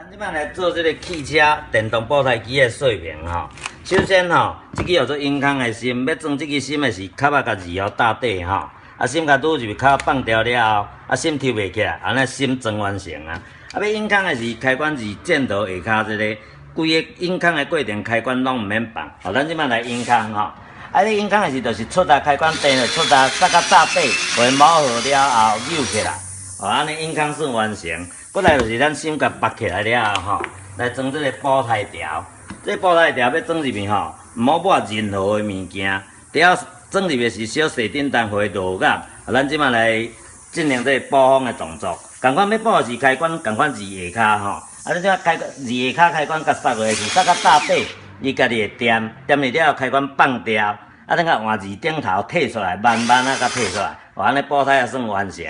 咱即摆来做这个汽车电动保胎机的说明吼。首先吼，这支叫做银康的芯，要装这支芯的是卡仔甲2号搭底吼，芯甲拄入卡放掉了后，芯抽袂起来，安尼芯装完成啊。要银康的是开关是箭头下骹这个，规个银康的过程开关拢毋免放。咱即摆来银康吼，这银康的是就是出开关电的出塞到搭底，为磨好了后扭起来，安尼银康算完成。过来就是咱芯甲拔起来了后吼，来装这个保胎条。这保胎条要装入去吼，毋好抹任何的物件，只要装入去是小细叮当会落感。咱即摆来进行这个保风的动作。共款要保的是开关，共款是下骹吼。你这开关2下骹开关甲塞落去是塞到搭底，伊家己会点入了开关放掉，等下换2顶头退出来，慢慢甲退出来，安尼保胎也算完成。